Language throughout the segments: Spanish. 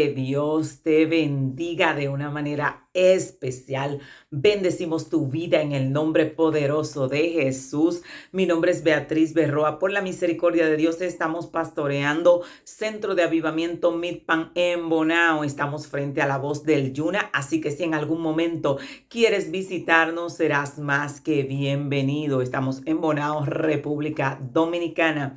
Que Dios te bendiga de una manera especial. Bendecimos tu vida en el nombre poderoso de Jesús. Mi nombre es Beatriz Berroa. Por la misericordia de Dios estamos pastoreando Centro de Avivamiento Midpan en Bonao. Estamos frente a la voz del Yuna. Así que si en algún momento quieres visitarnos, serás más que bienvenido. Estamos en Bonao, República Dominicana.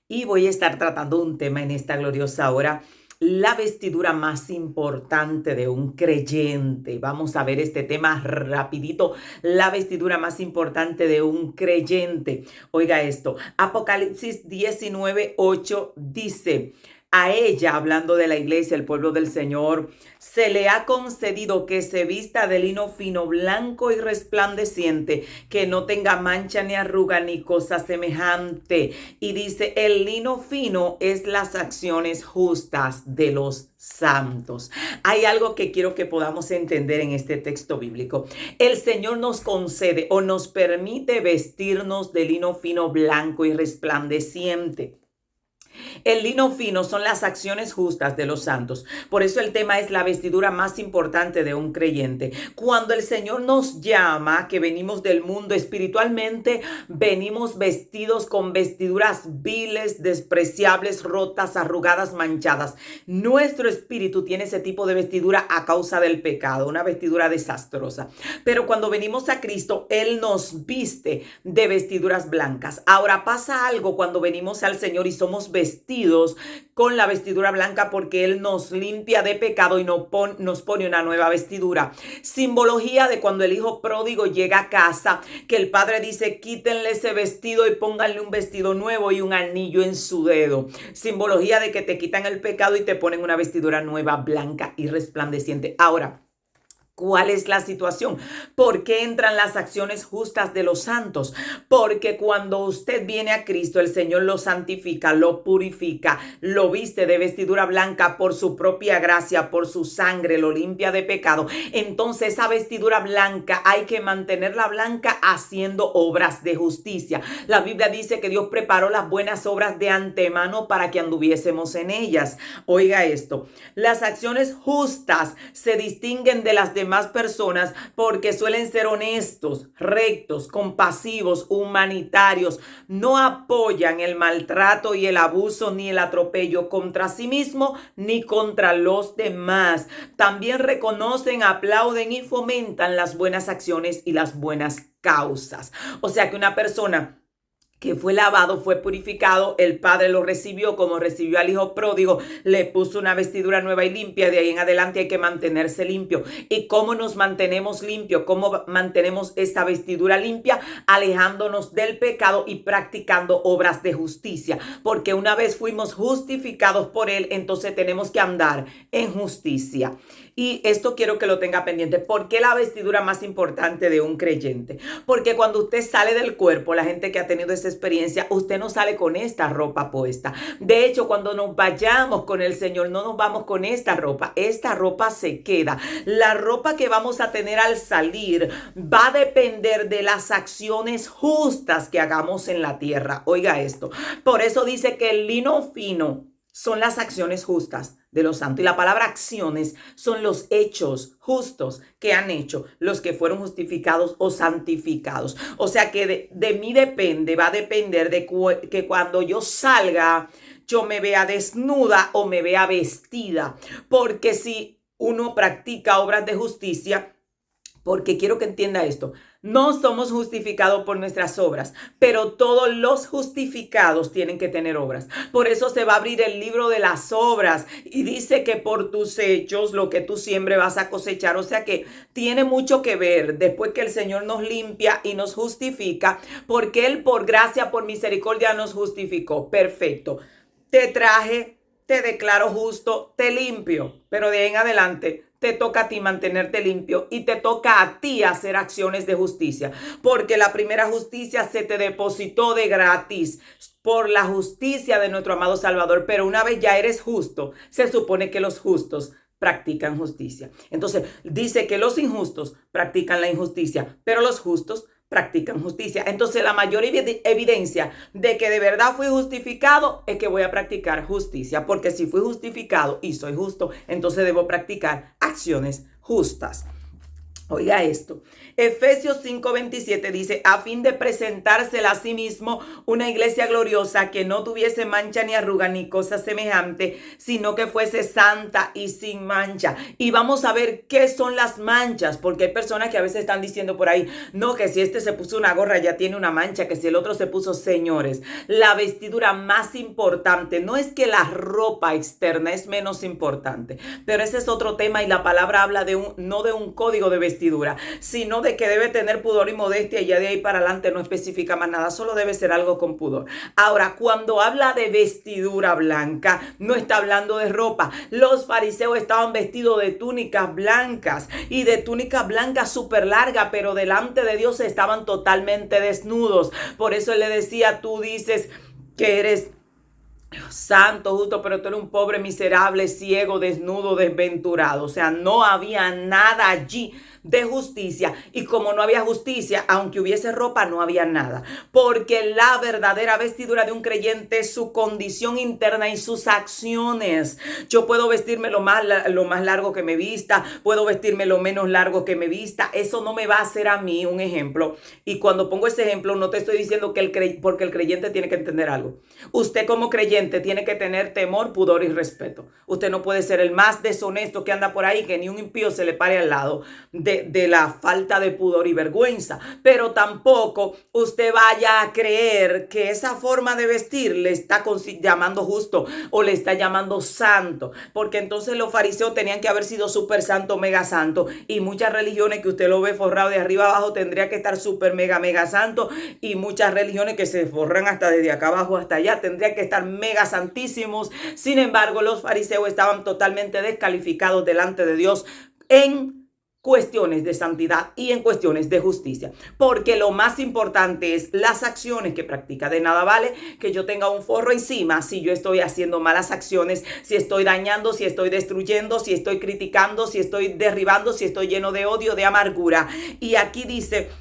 Y voy a estar tratando un tema en esta gloriosa hora, la vestidura más importante de un creyente. Vamos a ver este tema rapidito, la vestidura más importante de un creyente. Oiga esto, Apocalipsis 19:8 dice: a ella, hablando de la iglesia, el pueblo del Señor, se le ha concedido que se vista de lino fino, blanco y resplandeciente, que no tenga mancha ni arruga ni cosa semejante. Y dice, el lino fino es las acciones justas de los santos. Hay algo que quiero que podamos entender en este texto bíblico. El Señor nos concede o nos permite vestirnos de lino fino, blanco y resplandeciente. El lino fino son las acciones justas de los santos. Por eso el tema es la vestidura más importante de un creyente. Cuando el Señor nos llama, que venimos del mundo espiritualmente, venimos vestidos con vestiduras viles, despreciables, rotas, arrugadas, manchadas. Nuestro espíritu tiene ese tipo de vestidura a causa del pecado, una vestidura desastrosa. Pero cuando venimos a Cristo, Él nos viste de vestiduras blancas. Ahora pasa algo cuando venimos al Señor y somos vestidos con la vestidura blanca, porque Él nos limpia de pecado y nos pone una nueva vestidura. Simbología de cuando el hijo pródigo llega a casa, que el padre dice, quítenle ese vestido y pónganle un vestido nuevo y un anillo en su dedo. Simbología de que te quitan el pecado y te ponen una vestidura nueva, blanca y resplandeciente. Ahora, ¿cuál es la situación? ¿Por qué entran las acciones justas de los santos? Porque cuando usted viene a Cristo, el Señor lo santifica, lo purifica, lo viste de vestidura blanca por su propia gracia, por su sangre, lo limpia de pecado. Entonces esa vestidura blanca hay que mantenerla blanca haciendo obras de justicia. La Biblia dice que Dios preparó las buenas obras de antemano para que anduviésemos en ellas. Oiga esto, las acciones justas se distinguen de las demás personas porque suelen ser honestos, rectos, compasivos, humanitarios. No apoyan el maltrato y el abuso ni el atropello contra sí mismo ni contra los demás. También reconocen, aplauden y fomentan las buenas acciones y las buenas causas. O sea que una persona que fue lavado, fue purificado, el Padre lo recibió como recibió al hijo pródigo, le puso una vestidura nueva y limpia. De ahí en adelante hay que mantenerse limpio. ¿Y cómo nos mantenemos limpios? ¿Cómo mantenemos esta vestidura limpia? Alejándonos del pecado y practicando obras de justicia. Porque una vez fuimos justificados por Él, entonces tenemos que andar en justicia. Y esto quiero que lo tenga pendiente. ¿Por qué la vestidura más importante de un creyente? Porque cuando usted sale del cuerpo, la gente que ha tenido esa experiencia, usted no sale con esta ropa puesta. De hecho, cuando nos vayamos con el Señor, no nos vamos con esta ropa. Esta ropa se queda. La ropa que vamos a tener al salir va a depender de las acciones justas que hagamos en la tierra. Oiga esto. Por eso dice que el lino fino son las acciones justas de los santos. Y la palabra acciones son los hechos justos que han hecho los que fueron justificados o santificados. O sea que de mí depende, va a depender de que cuando yo salga, yo me vea desnuda o me vea vestida. Porque si uno practica obras de justicia, porque quiero que entienda esto, no somos justificados por nuestras obras, pero todos los justificados tienen que tener obras. Por eso se va a abrir el libro de las obras y dice que por tus hechos, lo que tú siembres vas a cosechar. O sea que tiene mucho que ver después que el Señor nos limpia y nos justifica, porque Él por gracia, por misericordia nos justificó. Perfecto. Te traje, te declaro justo, te limpio, pero de ahí en adelante te toca a ti mantenerte limpio y te toca a ti hacer acciones de justicia, porque la primera justicia se te depositó de gratis por la justicia de nuestro amado Salvador. Pero una vez ya eres justo, se supone que los justos practican justicia. Entonces dice que los injustos practican la injusticia, pero los justos practican justicia. Entonces la mayor evidencia de que de verdad fui justificado es que voy a practicar justicia, porque si fui justificado y soy justo, entonces debo practicar acciones justas. Oiga esto, Efesios 5:27 dice, a fin de presentársela a sí mismo una iglesia gloriosa que no tuviese mancha ni arruga ni cosa semejante, sino que fuese santa y sin mancha. Y vamos a ver qué son las manchas, porque hay personas que a veces están diciendo por ahí, no, que si este se puso una gorra ya tiene una mancha, que si el otro se puso, señores, la vestidura más importante, no es que la ropa externa es menos importante, pero ese es otro tema y la palabra habla no de un código de vestidura, sino de que debe tener pudor y modestia y ya de ahí para adelante no especifica más nada, solo debe ser algo con pudor. Ahora, cuando habla de vestidura blanca, no está hablando de ropa. Los fariseos estaban vestidos de túnicas blancas y de túnicas blancas súper largas, pero delante de Dios estaban totalmente desnudos. Por eso él le decía, tú dices que eres santo, justo, pero tú eres un pobre, miserable, ciego, desnudo, desventurado. O sea, no había nada allí de justicia, y como no había justicia, aunque hubiese ropa, no había nada, porque la verdadera vestidura de un creyente es su condición interna y sus acciones. Yo puedo vestirme lo más largo que me vista, puedo vestirme lo menos largo que me vista, eso no me va a hacer a mí un ejemplo. Y cuando pongo ese ejemplo, no te estoy diciendo que porque el creyente tiene que entender algo. Usted como creyente tiene que tener temor, pudor y respeto. Usted no puede ser el más deshonesto que anda por ahí, que ni un impío se le pare al lado de la falta de pudor y vergüenza, pero tampoco usted vaya a creer que esa forma de vestir le está llamando justo o le está llamando santo, porque entonces los fariseos tenían que haber sido súper santo, mega santo, y muchas religiones que usted lo ve forrado de arriba abajo tendría que estar súper mega santo, y muchas religiones que se forran hasta desde acá abajo hasta allá tendría que estar mega santísimos. Sin embargo, los fariseos estaban totalmente descalificados delante de Dios en cuestiones de santidad y en cuestiones de justicia, porque lo más importante es las acciones que practica. De nada vale que yo tenga un forro encima si yo estoy haciendo malas acciones, si estoy dañando, si estoy destruyendo, si estoy criticando, si estoy derribando, si estoy lleno de odio, de amargura. Y aquí dice,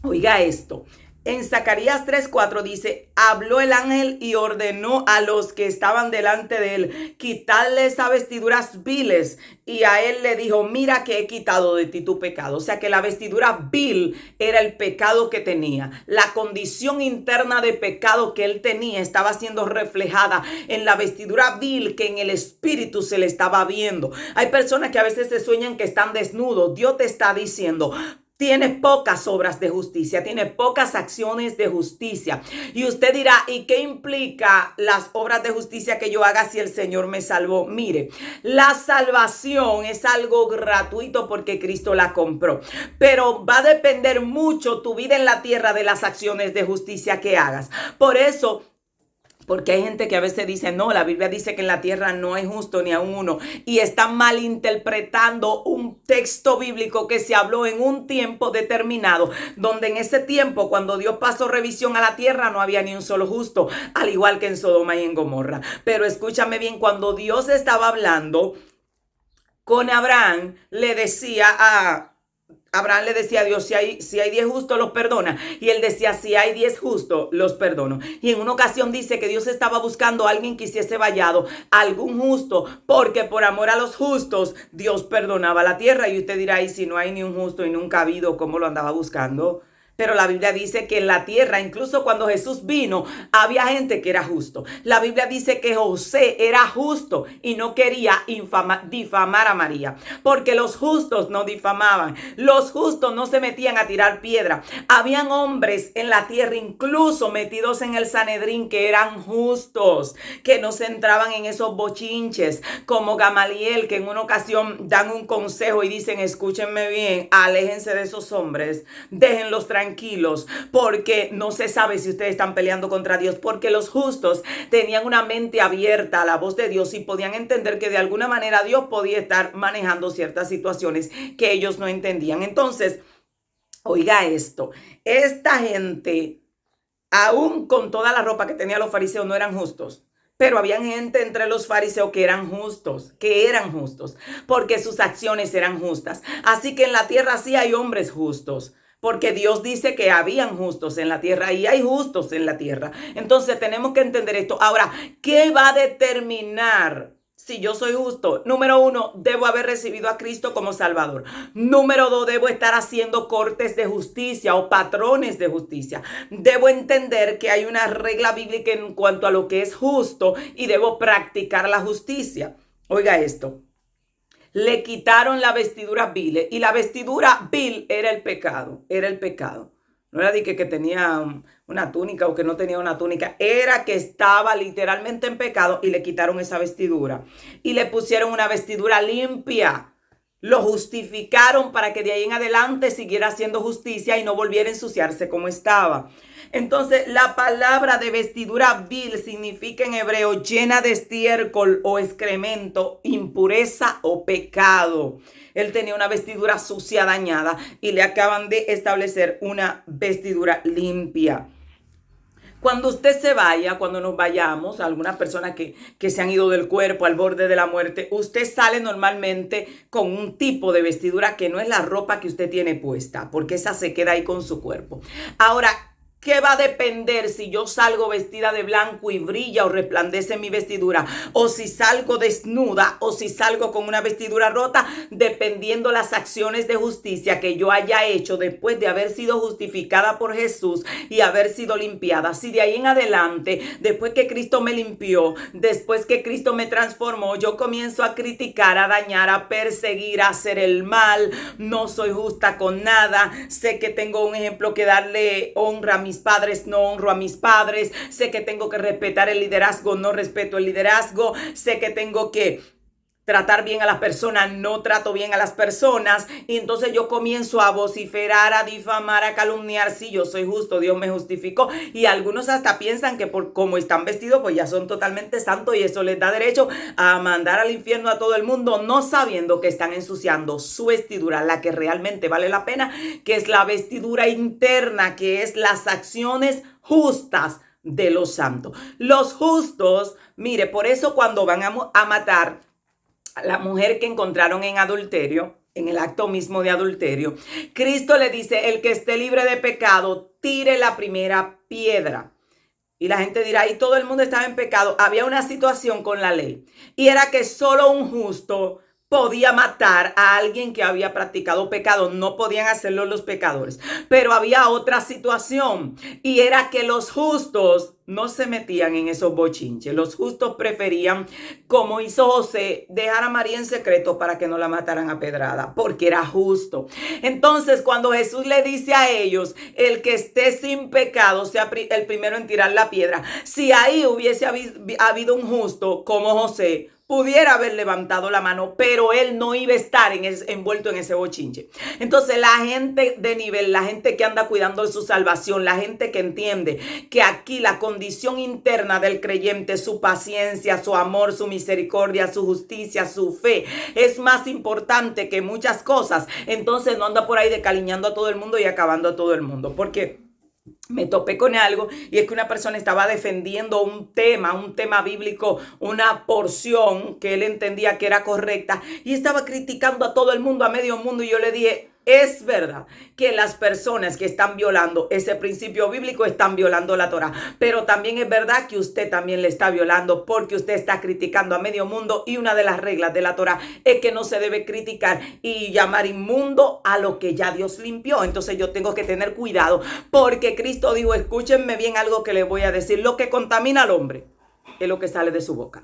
oiga esto, en Zacarías 3:4 dice, habló el ángel y ordenó a los que estaban delante de él, quitarle esas vestiduras viles. Y a él le dijo, mira que he quitado de ti tu pecado. O sea que la vestidura vil era el pecado que tenía. La condición interna de pecado que él tenía estaba siendo reflejada en la vestidura vil que en el espíritu se le estaba viendo. Hay personas que a veces se sueñan que están desnudos. Dios te está diciendo, tienes pocas obras de justicia, tiene pocas acciones de justicia. Y usted dirá, ¿y qué implica las obras de justicia que yo haga si el Señor me salvó? Mire, la salvación es algo gratuito porque Cristo la compró. Pero va a depender mucho tu vida en la tierra de las acciones de justicia que hagas. Por eso, porque hay gente que a veces dice, no, la Biblia dice que en la tierra no hay justo ni aun uno. Y están malinterpretando un texto bíblico que se habló en un tiempo determinado, donde en ese tiempo, cuando Dios pasó revisión a la tierra, no había ni un solo justo, al igual que en Sodoma y en Gomorra. Pero escúchame bien, cuando Dios estaba hablando con Abraham, Abraham le decía a Dios, si hay 10 justos, los perdona. Y él decía, si hay 10 justos, los perdono. Y en una ocasión dice que Dios estaba buscando a alguien que hiciese vallado, algún justo, porque por amor a los justos, Dios perdonaba la tierra. Y usted dirá, y si no hay ni un justo y nunca ha habido, ¿cómo lo andaba buscando? Pero la Biblia dice que en la tierra, incluso cuando Jesús vino, había gente que era justo. La Biblia dice que José era justo y no quería difamar a María, porque los justos no difamaban. Los justos no se metían a tirar piedra. Habían hombres en la tierra, incluso metidos en el Sanedrín, que eran justos, que no se entraban en esos bochinches, como Gamaliel, que en una ocasión dan un consejo y dicen, escúchenme bien, aléjense de esos hombres, déjenlos tranquilos, porque no se sabe si ustedes están peleando contra Dios, porque los justos tenían una mente abierta a la voz de Dios y podían entender que de alguna manera Dios podía estar manejando ciertas situaciones que ellos no entendían. Entonces, oiga esto, esta gente, aún con toda la ropa que tenían los fariseos, no eran justos. Pero había gente entre los fariseos que eran justos, porque sus acciones eran justas. Así que en la tierra sí hay hombres justos, porque Dios dice que habían justos en la tierra y hay justos en la tierra. Entonces tenemos que entender esto. Ahora, ¿qué va a determinar si yo soy justo? Número uno, debo haber recibido a Cristo como Salvador. Número dos, debo estar haciendo cortes de justicia o patrones de justicia. Debo entender que hay una regla bíblica en cuanto a lo que es justo y debo practicar la justicia. Oiga esto. Le quitaron la vestidura vil y la vestidura vil era el pecado, era el pecado. No era de que tenía una túnica o que no tenía una túnica, era que estaba literalmente en pecado y le quitaron esa vestidura y le pusieron una vestidura limpia. Lo justificaron para que de ahí en adelante siguiera haciendo justicia y no volviera a ensuciarse como estaba. Entonces, la palabra de vestidura vil significa en hebreo llena de estiércol o excremento, impureza o pecado. Él tenía una vestidura sucia, dañada, y le acaban de establecer una vestidura limpia. Cuando usted se vaya, cuando nos vayamos, algunas personas que se han ido del cuerpo al borde de la muerte, usted sale normalmente con un tipo de vestidura que no es la ropa que usted tiene puesta, porque esa se queda ahí con su cuerpo. Ahora, ¿qué va a depender si yo salgo vestida de blanco y brilla o resplandece mi vestidura? O si salgo desnuda o si salgo con una vestidura rota, dependiendo las acciones de justicia que yo haya hecho después de haber sido justificada por Jesús y haber sido limpiada. Si de ahí en adelante, después que Cristo me limpió, después que Cristo me transformó, yo comienzo a criticar, a dañar, a perseguir, a hacer el mal, no soy justa con nada, sé que tengo un ejemplo que darle honra a mis padres, no honro a mis padres, sé que tengo que respetar el liderazgo, no respeto el liderazgo, sé que tengo que tratar bien a las personas, no trato bien a las personas, y entonces yo comienzo a vociferar, a difamar, a calumniar. Si yo soy justo, Dios me justificó, y algunos hasta piensan que por cómo están vestidos pues ya son totalmente santos y eso les da derecho a mandar al infierno a todo el mundo, no sabiendo que están ensuciando su vestidura, la que realmente vale la pena, que es la vestidura interna, que es las acciones justas de los santos. Los justos, mire, por eso cuando van a matar la mujer que encontraron en adulterio, en el acto mismo de adulterio, Cristo le dice, el que esté libre de pecado, tire la primera piedra. Y la gente dirá, y todo el mundo estaba en pecado. Había una situación con la ley, y era que solo un justo podía matar a alguien que había practicado pecado. No podían hacerlo los pecadores. Pero había otra situación, y era que los justos no se metían en esos bochinches. Los justos preferían, como hizo José, dejar a María en secreto para que no la mataran a pedrada, porque era justo. Entonces, cuando Jesús le dice a ellos, el que esté sin pecado sea el primero en tirar la piedra, si ahí hubiese habido un justo como José, pudiera haber levantado la mano, pero él no iba a estar envuelto en ese bochinche. Entonces la gente de nivel, la gente que anda cuidando de su salvación, la gente que entiende que aquí la condición interna del creyente, su paciencia, su amor, su misericordia, su justicia, su fe, es más importante que muchas cosas. Entonces no anda por ahí decaliñando a todo el mundo y acabando a todo el mundo, porque me topé con algo, y es que una persona estaba defendiendo un tema bíblico, una porción que él entendía que era correcta, y estaba criticando a todo el mundo, a medio mundo, y yo le dije, es verdad que las personas que están violando ese principio bíblico están violando la Torah, pero también es verdad que usted también le está violando porque usted está criticando a medio mundo, y una de las reglas de la Torah es que no se debe criticar y llamar inmundo a lo que ya Dios limpió. Entonces yo tengo que tener cuidado, porque Cristo dijo, escúchenme bien algo que les voy a decir, lo que contamina al hombre es lo que sale de su boca.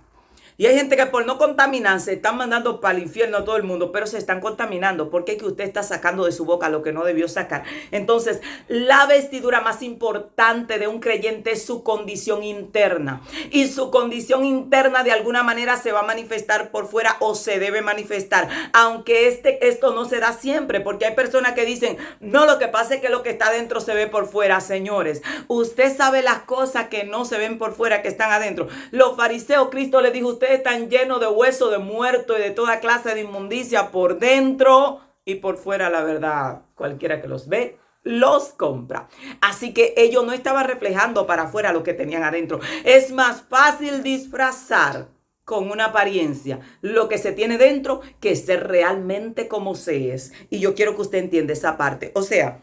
Y hay gente que por no contaminarse están mandando para el infierno a todo el mundo, pero se están contaminando porque es que usted está sacando de su boca lo que no debió sacar. Entonces, la vestidura más importante de un creyente es su condición interna. Y su condición interna de alguna manera se va a manifestar por fuera, o se debe manifestar. Aunque esto no se da siempre, porque hay personas que dicen, no, lo que pasa es que lo que está adentro se ve por fuera. Señores, usted sabe las cosas que no se ven por fuera, que están adentro. Los fariseos, Cristo les dijo, ustedes están llenos de hueso de muerto y de toda clase de inmundicia por dentro y por fuera. La verdad, cualquiera que los ve los compra. Así que ellos no estaban reflejando para afuera lo que tenían adentro. Es más fácil disfrazar con una apariencia lo que se tiene dentro que ser realmente como se es. Y yo quiero que usted entienda esa parte. O sea,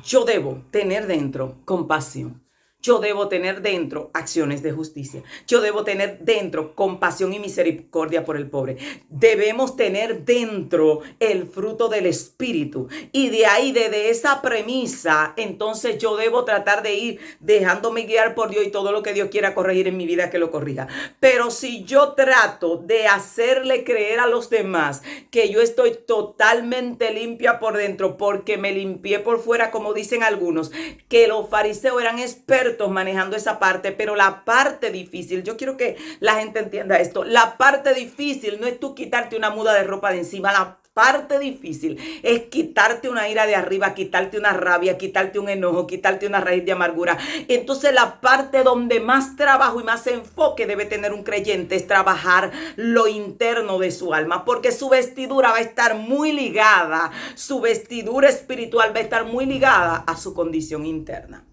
yo debo tener dentro compasión. Yo debo tener dentro acciones de justicia. Yo debo tener dentro compasión y misericordia por el pobre. Debemos tener dentro el fruto del Espíritu. Y de ahí, desde esa premisa, entonces yo debo tratar de ir dejándome guiar por Dios y todo lo que Dios quiera corregir en mi vida, que lo corrija. Pero si yo trato de hacerle creer a los demás que yo estoy totalmente limpia por dentro porque me limpié por fuera, como dicen algunos, que los fariseos eran expertos manejando esa parte, pero la parte difícil, yo quiero que la gente entienda esto, la parte difícil no es tú quitarte una muda de ropa de encima, la parte difícil es quitarte una ira de arriba, quitarte una rabia, quitarte un enojo, quitarte una raíz de amargura. Entonces la parte donde más trabajo y más enfoque debe tener un creyente es trabajar lo interno de su alma, porque su vestidura va a estar muy ligada, su vestidura espiritual va a estar muy ligada a su condición interna.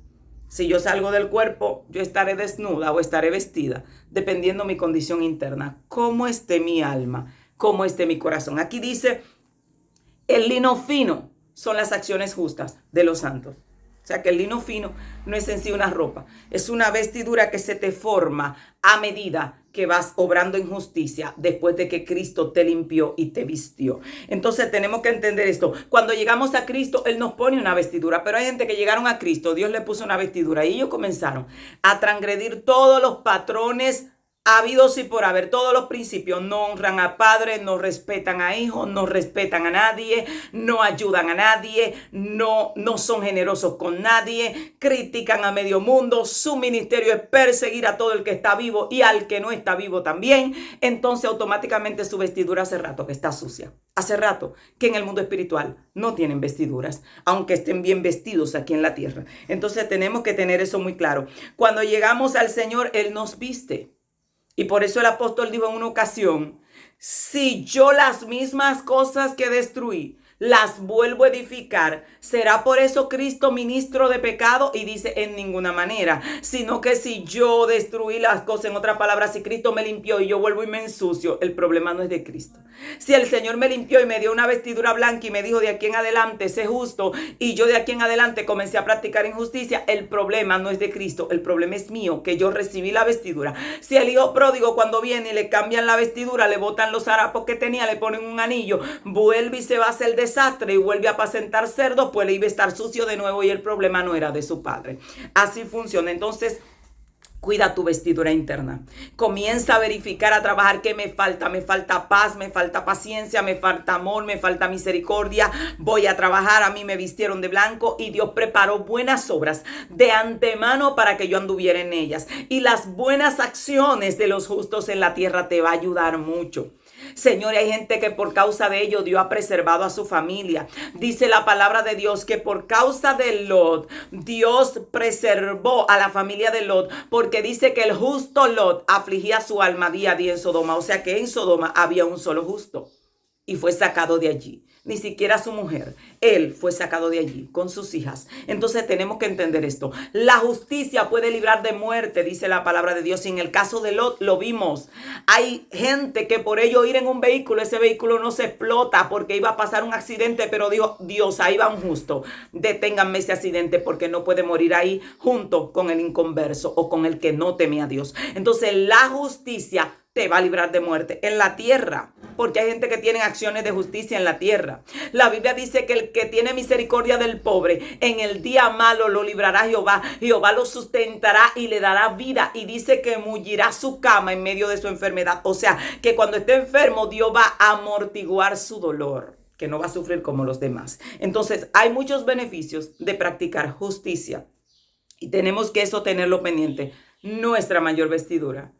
Si yo salgo del cuerpo, yo estaré desnuda o estaré vestida, dependiendo mi condición interna. Cómo esté mi alma, cómo esté mi corazón. Aquí dice, el lino fino son las acciones justas de los santos. O sea que el lino fino no es en sí una ropa, es una vestidura que se te forma a medida que vas obrando en justicia después de que Cristo te limpió y te vistió. Entonces tenemos que entender esto. Cuando llegamos a Cristo, Él nos pone una vestidura, pero hay gente que llegaron a Cristo, Dios le puso una vestidura y ellos comenzaron a transgredir todos los patrones habidos y por haber, todos los principios. No honran a padres, no respetan a hijos, no respetan a nadie, no ayudan a nadie, no son generosos con nadie, critican a medio mundo. Su ministerio es perseguir a todo el que está vivo y al que no está vivo también. Entonces automáticamente su vestidura hace rato que está sucia. Hace rato que en el mundo espiritual no tienen vestiduras, aunque estén bien vestidos aquí en la tierra. Entonces tenemos que tener eso muy claro. Cuando llegamos al Señor, Él nos viste. Y por eso el apóstol dijo en una ocasión, si yo las mismas cosas que destruí, las vuelvo a edificar, ¿será por eso Cristo ministro de pecado? Y dice, en ninguna manera, sino que si yo destruí las cosas, en otras palabras, si Cristo me limpió y yo vuelvo y me ensucio, el problema no es de Cristo. Si el Señor me limpió y me dio una vestidura blanca y me dijo de aquí en adelante, sé justo, y yo de aquí en adelante comencé a practicar injusticia, el problema no es de Cristo, el problema es mío, que yo recibí la vestidura. Si el hijo pródigo cuando viene y le cambian la vestidura, le botan los harapos que tenía, le ponen un anillo, vuelve y se va a hacer desastre y vuelve a apacentar cerdos, pues le iba a estar sucio de nuevo y el problema no era de su padre. Así funciona. Entonces, cuida tu vestidura interna. Comienza a verificar, a trabajar qué me falta. Me falta paz, me falta paciencia, me falta amor, me falta misericordia. Voy a trabajar. A mí me vistieron de blanco y Dios preparó buenas obras de antemano para que yo anduviera en ellas. Y las buenas acciones de los justos en la tierra te va a ayudar mucho. Señor, hay gente que por causa de ello Dios ha preservado a su familia. Dice la palabra de Dios que por causa de Lot, Dios preservó a la familia de Lot, porque dice que el justo Lot afligía su alma día a día en Sodoma. O sea que en Sodoma había un solo justo y fue sacado de allí. Ni siquiera su mujer, él fue sacado de allí con sus hijas. Entonces tenemos que entender esto. La justicia puede librar de muerte, dice la palabra de Dios. Y en el caso de Lot lo vimos. Hay gente que por ello ir en un vehículo, ese vehículo no se explota porque iba a pasar un accidente, pero dijo, Dios, ahí va un justo. Deténganme ese accidente porque no puede morir ahí junto con el inconverso o con el que no teme a Dios. Entonces la justicia te va a librar de muerte en la tierra, porque hay gente que tiene acciones de justicia en la tierra. La Biblia dice que el que tiene misericordia del pobre, en el día malo lo librará Jehová. Jehová lo sustentará y le dará vida. Y dice que mullirá su cama en medio de su enfermedad. O sea, que cuando esté enfermo, Dios va a amortiguar su dolor, que no va a sufrir como los demás. Entonces, hay muchos beneficios de practicar justicia. Y tenemos que eso tenerlo pendiente. Nuestra mayor vestidura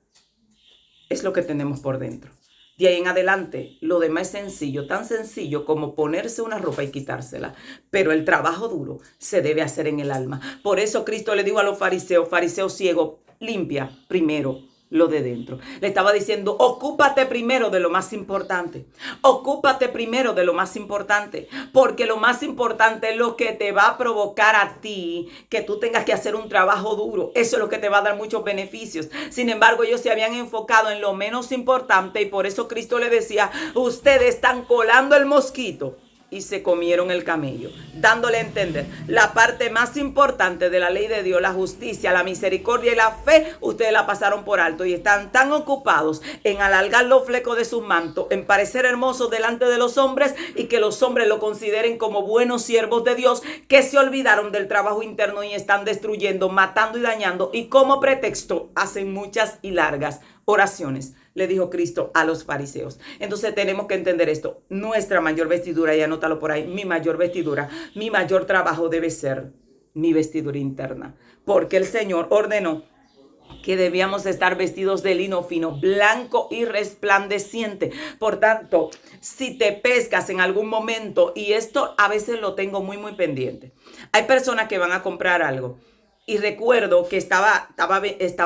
es lo que tenemos por dentro. De ahí en adelante, lo demás es sencillo, tan sencillo como ponerse una ropa y quitársela. Pero el trabajo duro se debe hacer en el alma. Por eso Cristo le dijo a los fariseos, fariseo ciego, limpia primero lo de dentro. Le estaba diciendo, ocúpate primero de lo más importante. Ocúpate primero de lo más importante. Porque lo más importante es lo que te va a provocar a ti que tú tengas que hacer un trabajo duro. Eso es lo que te va a dar muchos beneficios. Sin embargo, ellos se habían enfocado en lo menos importante y por eso Cristo le decía, ustedes están colando el mosquito y se comieron el camello, dándole a entender la parte más importante de la ley de Dios, la justicia, la misericordia y la fe, ustedes la pasaron por alto y están tan ocupados en alargar los flecos de sus mantos, en parecer hermosos delante de los hombres y que los hombres lo consideren como buenos siervos de Dios, que se olvidaron del trabajo interno y están destruyendo, matando y dañando, y como pretexto hacen muchas y largas oraciones, le dijo Cristo a los fariseos. Entonces tenemos que entender esto. Nuestra mayor vestidura, y anótalo por ahí, mi mayor vestidura, mi mayor trabajo debe ser mi vestidura interna. Porque el Señor ordenó que debíamos estar vestidos de lino fino, blanco y resplandeciente. Por tanto, si te pescas en algún momento, y esto a veces lo tengo muy pendiente, hay personas que van a comprar algo. Y recuerdo que estaba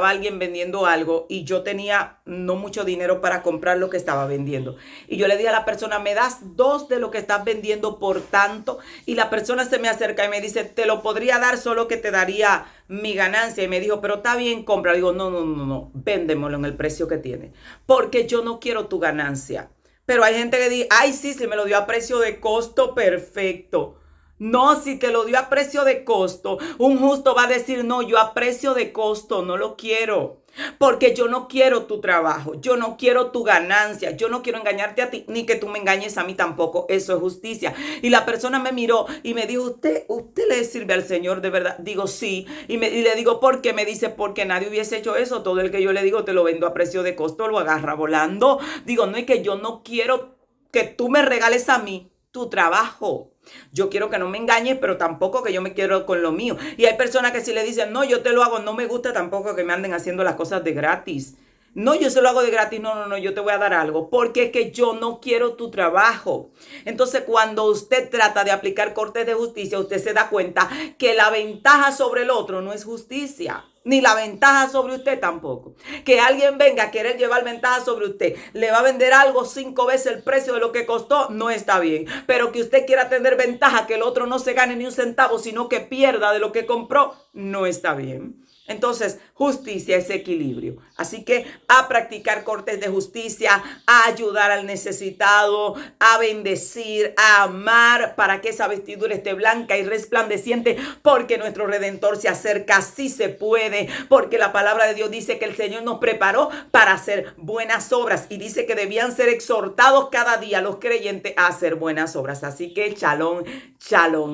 alguien vendiendo algo y yo tenía no mucho dinero para comprar lo que estaba vendiendo. Y yo le dije a la persona, me das 2 de lo que estás vendiendo por tanto. Y la persona se me acerca y me dice, te lo podría dar, solo que te daría mi ganancia. Y me dijo, pero está bien, compra. Digo, no, véndemelo en el precio que tiene. Porque yo no quiero tu ganancia. Pero hay gente que dice, ay, sí, me lo dio a precio de costo, perfecto. No, si te lo dio a precio de costo, un justo va a decir, no, yo a precio de costo no lo quiero. Porque yo no quiero tu trabajo, yo no quiero tu ganancia, yo no quiero engañarte a ti, ni que tú me engañes a mí tampoco. Eso es justicia. Y la persona me miró y me dijo, ¿Usted le sirve al Señor de verdad? Digo, sí. Y le digo, ¿por qué? Me dice, porque nadie hubiese hecho eso. Todo el que yo le digo, te lo vendo a precio de costo, lo agarra volando. Digo, no, es que yo no quiero que tú me regales a mí tu trabajo. Yo quiero que no me engañes, pero tampoco que yo me quiero con lo mío. Y hay personas que si le dicen, no, yo te lo hago, no me gusta tampoco que me anden haciendo las cosas de gratis. No, yo se lo hago de gratis, no, yo te voy a dar algo, porque es que yo no quiero tu trabajo. Entonces, cuando usted trata de aplicar cortes de justicia, usted se da cuenta que la ventaja sobre el otro no es justicia, ni la ventaja sobre usted tampoco. Que alguien venga a querer llevar ventaja sobre usted, le va a vender algo 5 veces el precio de lo que costó, no está bien. Pero que usted quiera tener ventaja, que el otro no se gane ni un centavo, sino que pierda de lo que compró, no está bien. Entonces, justicia es equilibrio. Así que a practicar cortes de justicia, a ayudar al necesitado, a bendecir, a amar para que esa vestidura esté blanca y resplandeciente, porque nuestro Redentor se acerca, sí se puede, porque la palabra de Dios dice que el Señor nos preparó para hacer buenas obras y dice que debían ser exhortados cada día los creyentes a hacer buenas obras. Así que shalom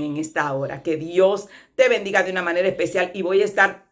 en esta hora. Que Dios te bendiga de una manera especial y voy a estar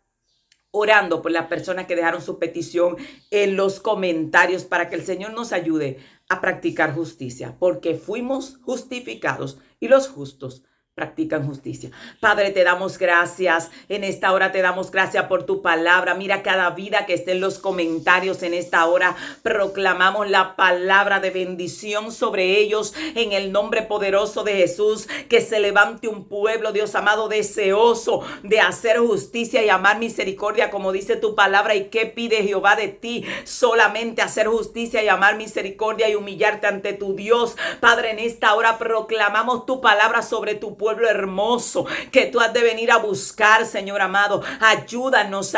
orando por las personas que dejaron su petición en los comentarios para que el Señor nos ayude a practicar justicia, porque fuimos justificados y los justos practican justicia. Padre, te damos gracias. En esta hora te damos gracias por tu palabra. Mira cada vida que esté en los comentarios en esta hora. Proclamamos la palabra de bendición sobre ellos en el nombre poderoso de Jesús. Que se levante un pueblo, Dios amado, deseoso de hacer justicia y amar misericordia, como dice tu palabra. ¿Y qué pide Jehová de ti? Solamente hacer justicia y amar misericordia y humillarte ante tu Dios. Padre, en esta hora proclamamos tu palabra sobre tu pueblo hermoso que tú has de venir a buscar, Señor amado. Ayúdalos.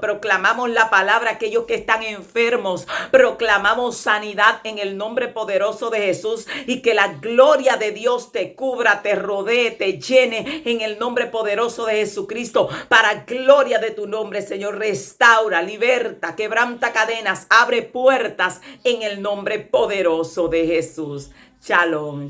Proclamamos la palabra a aquellos que están enfermos. Proclamamos sanidad en el nombre poderoso de Jesús y que la gloria de Dios te cubra, te rodee, te llene en el nombre poderoso de Jesucristo. Para gloria de tu nombre, Señor, restaura, liberta, quebranta cadenas, abre puertas en el nombre poderoso de Jesús. Shalom.